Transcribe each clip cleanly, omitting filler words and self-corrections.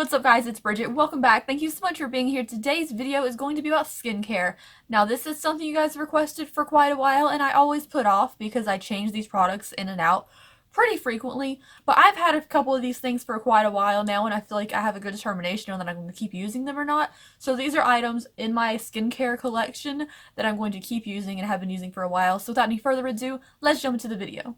what's up guys, it's Bridget. Welcome back. Thank you so much for being here. Today's video is going to be about skincare. Now this is something you guys requested for quite a while and I always put off because I change these products in and out pretty frequently. But I've had a couple of these things for quite a while now and I feel like I have a good determination on that I'm going to keep using them or not. So these are items in my skincare collection that I'm going to keep using and have been using for a while. So without any further ado, let's jump into the video.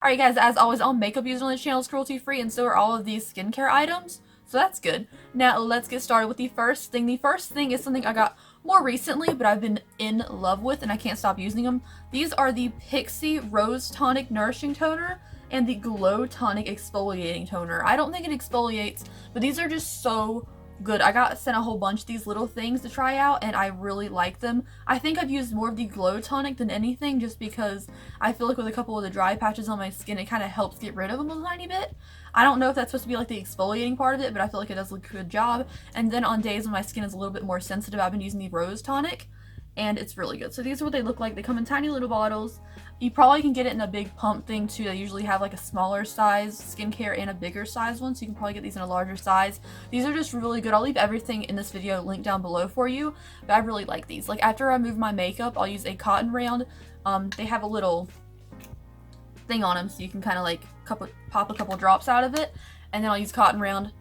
Alright guys, as always, all makeup used on this channel is cruelty-free, and so are all of these skincare items, so that's good. Now, let's get started with the first thing. The first thing is something I got more recently, but I've been in love with, and I can't stop using them. These are the Pixi Rose Tonic Nourishing Toner and the Glow Tonic Exfoliating Toner. I don't think it exfoliates, but these are just so good. I got sent a whole bunch of these little things to try out and I really like them. I think I've used more of the Glow Tonic than anything just because I feel like with a couple of the dry patches on my skin it kind of helps get rid of them a tiny bit. I don't know if that's supposed to be like the exfoliating part of it, but I feel like it does a good job. And then on days when my skin is a little bit more sensitive, I've been using the Rose Tonic and it's really good. So these are what they look like. They come in tiny little bottles. You probably can get it in a big pump thing too. They usually have like a smaller size skincare and a bigger size one, so you can probably get these in a larger size. These are just really good. I'll leave everything in this video linked down below for you, but I really like these. Like after I move my makeup, I'll use a cotton round. They have a little thing on them so you can kind of like pop a couple drops out of it, and then I'll use cotton round,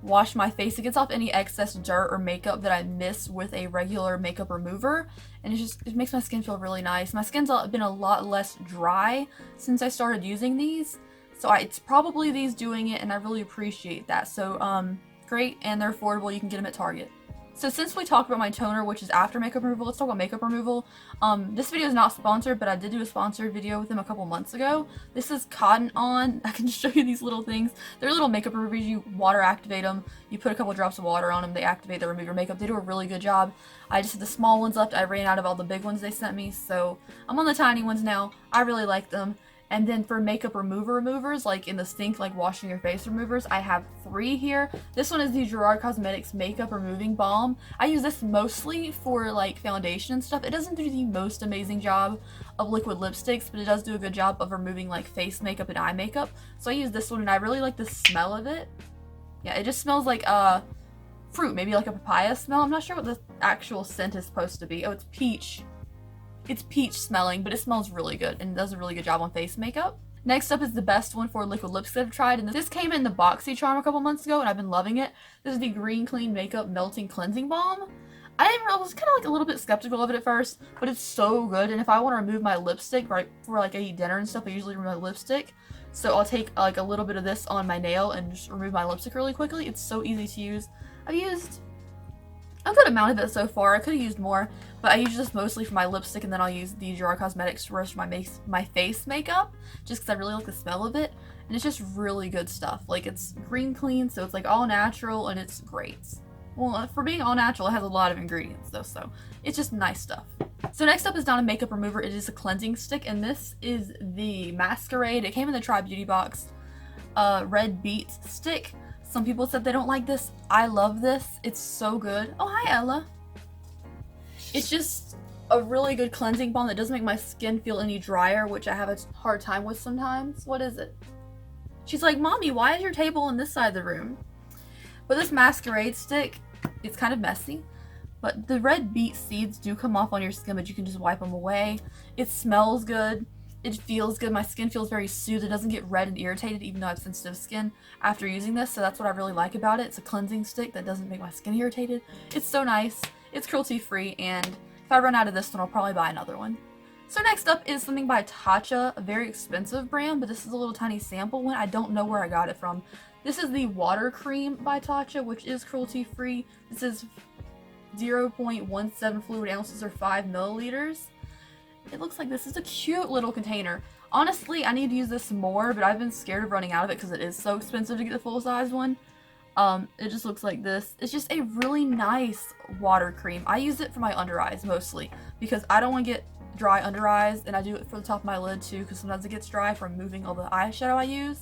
wash my face. It gets off any excess dirt or makeup that I miss with a regular makeup remover, and it makes my skin feel really nice. My skin's been a lot less dry since I started using these, so it's probably these doing it, and I really appreciate that. So great, and they're affordable. You can get them at Target. So since we talked about my toner, which is after makeup removal, let's talk about makeup removal. This video is not sponsored, but I did do a sponsored video with them a couple months ago. This is Cotton On. I can just show you these little things. They're little makeup removers. You water activate them. You put a couple drops of water on them. They activate, they remove your makeup. They do a really good job. I just had the small ones left. I ran out of all the big ones they sent me, so I'm on the tiny ones now. I really like them. And then for makeup removers, like in the sink, like washing your face removers, I have 3 here. This one is the Gerard Cosmetics Makeup Removing Balm. I use this mostly for like foundation and stuff. It doesn't do the most amazing job of liquid lipsticks, but it does do a good job of removing like face makeup and eye makeup. So I use this one and I really like the smell of it. Yeah, it just smells like fruit, maybe like a papaya smell. I'm not sure what the actual scent is supposed to be. Oh, it's peach. It's peach smelling, but it smells really good and does a really good job on face makeup. Next up is the best one for liquid lipstick I've tried, and this came in the BoxyCharm a couple months ago and I've been loving it. This is the Green Clean Makeup Melting Cleansing Balm. I was kind of like a little bit skeptical of it at first, but it's so good. And if I want to remove my lipstick right before like I eat dinner and stuff, I usually remove my lipstick. So I'll take like a little bit of this on my nail and just remove my lipstick really quickly. It's so easy to use. I've used a good amount of it so far. I could have used more, but I use this mostly for my lipstick, and then I'll use the Gerard Cosmetics for my face makeup, just because I really like the smell of it, and it's just really good stuff. Like, it's green clean, so it's like all natural, and it's great. Well, for being all natural, it has a lot of ingredients though, so it's just nice stuff. So next up is not a makeup remover, it is a cleansing stick, and this is the Masquerade. It came in the Try Beauty box, red beet stick. Some people said they don't like this. I love this. It's so good. Oh, hi, Ella. It's just a really good cleansing balm that doesn't make my skin feel any drier, which I have a hard time with sometimes. What is it? She's like, Mommy, why is your table on this side of the room? But this Masquerade stick, it's kind of messy, but the red beet seeds do come off on your skin, but you can just wipe them away. It smells good. It feels good. My skin feels very soothed. It doesn't get red and irritated even though I have sensitive skin after using this, so that's what I really like about it. It's a cleansing stick that doesn't make my skin irritated. It's so nice. It's cruelty-free, and if I run out of this one, I'll probably buy another one. So next up is something by Tatcha, a very expensive brand, but this is a little tiny sample one. I don't know where I got it from. This is the Water Cream by Tatcha, which is cruelty-free. This is 0.17 fluid ounces or 5 milliliters. It looks like this is a cute little container. Honestly, I need to use this more, but I've been scared of running out of it because it is so expensive to get the full-size one. It just looks like this. It's just a really nice water cream. I use it for my under eyes mostly because I don't want to get dry under eyes, and I do it for the top of my lid too because sometimes it gets dry from moving all the eyeshadow I use.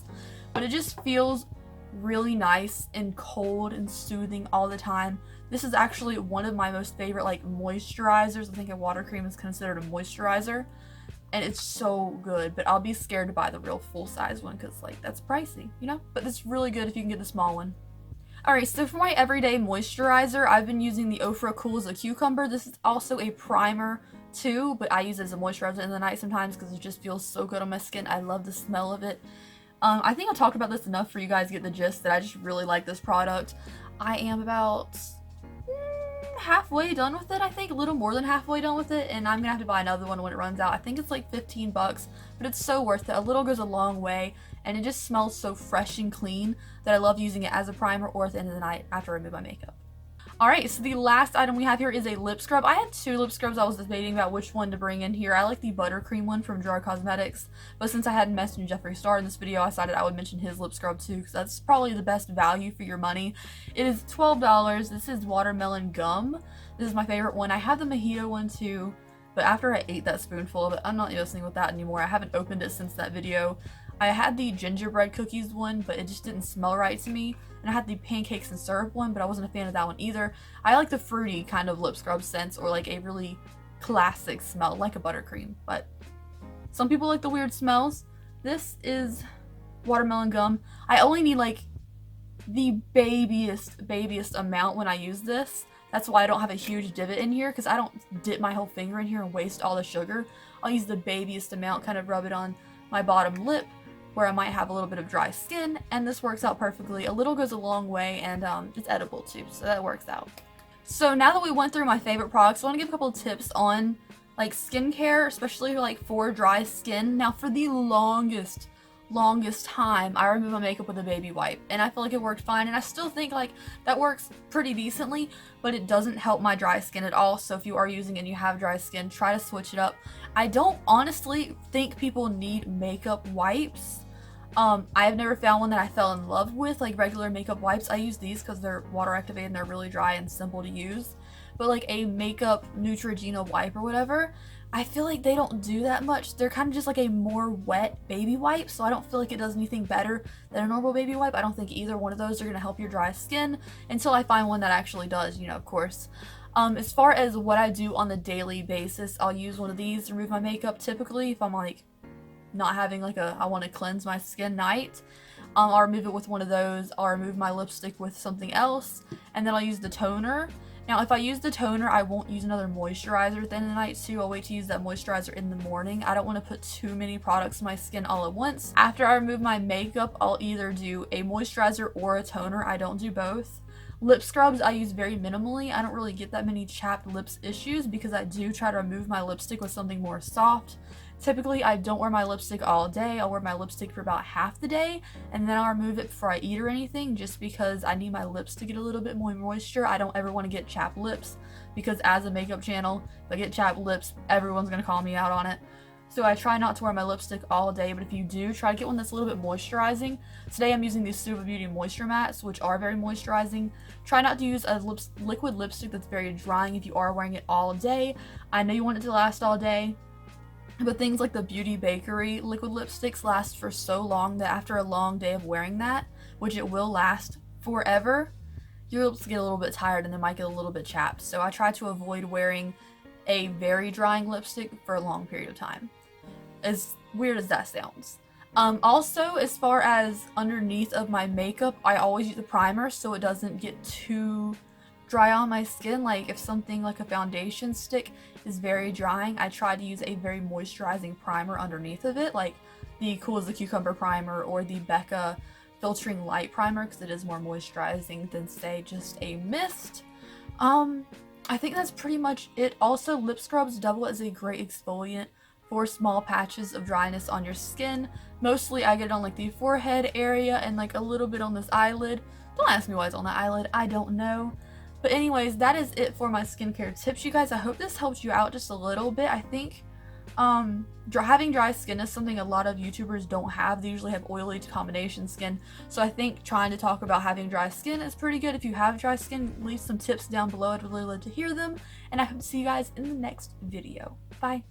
But it just feels really nice and cold and soothing all the time. This is actually one of my most favorite like moisturizers. I think a water cream is considered a moisturizer. and it's so good, but I'll be scared to buy the real full-size one because, like, that's pricey, you know? But it's really good if you can get the small one. Alright, so for my everyday moisturizer, I've been using the Ofra Cool as a Cucumber. This is also a primer too, but I use it as a moisturizer in the night sometimes because it just feels so good on my skin. I love the smell of it. I think I've talked about this enough for you guys to get the gist that I just really like this product. I am about halfway done with it, I think, a little more than halfway done with it, and I'm gonna have to buy another one when it runs out. I think it's like 15 bucks, but it's so worth it. A little goes a long way, and it just smells so fresh and clean that I love using it as a primer or at the end of the night after I remove my makeup. Alright, so the last item we have here is a lip scrub. I had two lip scrubs. I was debating about which one to bring in here. I like the buttercream one from Jar Cosmetics, but since I hadn't mentioned Jeffree Star in this video, I decided I would mention his lip scrub too, because that's probably the best value for your money. It is $12. This is Watermelon Gum. This is my favorite one. I have the Mojito one too, but after I ate that spoonful of it, I'm not listening with that anymore. I haven't opened it since that video. I had the gingerbread cookies one, but it just didn't smell right to me. And I had the pancakes and syrup one, but I wasn't a fan of that one either. I like the fruity kind of lip scrub scents, or like a really classic smell, like a buttercream. But some people like the weird smells. This is Watermelon Gum. I only need like the babiest amount when I use this. That's why I don't have a huge divot in here, because I don't dip my whole finger in here and waste all the sugar. I'll use the babiest amount, kind of rub it on my bottom lip, where I might have a little bit of dry skin, and this works out perfectly. A little goes a long way, and it's edible too, so that works out. So now that we went through my favorite products, I want to give a couple of tips on like skincare, especially like for dry skin. Now for the longest time, I removed my makeup with a baby wipe, and I feel like it worked fine, and I still think like that works pretty decently, but it doesn't help my dry skin at all. So if you are using it and you have dry skin, try to switch it up. I don't honestly think people need makeup wipes. I've never found one that I fell in love with, like regular makeup wipes. I use these because they're water activated and they're really dry and simple to use. But like a makeup Neutrogena wipe or whatever, I feel like they don't do that much. They're kind of just like a more wet baby wipe, so I don't feel like it does anything better than a normal baby wipe. I don't think either one of those are going to help your dry skin until I find one that actually does, you know, of course. As far as what I do on the daily basis, I'll use one of these to remove my makeup typically if I'm like not having like I want to cleanse my skin night. I'll remove it with one of those. I'll remove my lipstick with something else, and then I'll use the toner. Now, if I use the toner, I won't use another moisturizer at the end of the night too. I'll wait to use that moisturizer in the morning. I don't want to put too many products in my skin all at once. After I remove my makeup, I'll either do a moisturizer or a toner. I don't do both. Lip scrubs I use very minimally. I don't really get that many chapped lips issues because I do try to remove my lipstick with something more soft. Typically, I don't wear my lipstick all day. I'll wear my lipstick for about half the day, and then I'll remove it before I eat or anything, just because I need my lips to get a little bit more moisture. I don't ever want to get chapped lips, because as a makeup channel, if I get chapped lips, everyone's going to call me out on it. So I try not to wear my lipstick all day, but if you do, try to get one that's a little bit moisturizing. Today I'm using these Suva Beauty Moisture Mattes, which are very moisturizing. Try not to use a liquid lipstick that's very drying if you are wearing it all day. I know you want it to last all day, but things like the Beauty Bakery liquid lipsticks last for so long that after a long day of wearing that, which it will last forever, your lips get a little bit tired and they might get a little bit chapped. So I try to avoid wearing a very drying lipstick for a long period of time. As weird as that sounds. Also, as far as underneath of my makeup, I always use a primer so it doesn't get too dry on my skin. Like if something like a foundation stick is very drying, I try to use a very moisturizing primer underneath of it, like the Cool as a Cucumber primer or the Becca Filtering Light primer, because it is more moisturizing than say just a mist. I think that's pretty much it. Also, lip scrubs double as a great exfoliant for small patches of dryness on your skin. Mostly I get it on like the forehead area and like a little bit on this eyelid. Don't ask me why it's on the eyelid, I don't know. But anyways, that is it for my skincare tips, you guys. I hope this helped you out just a little bit. I think having dry skin is something a lot of YouTubers don't have. They usually have oily to combination skin. So I think trying to talk about having dry skin is pretty good. If you have dry skin, leave some tips down below. I'd really love to hear them. And I hope to see you guys in the next video. Bye.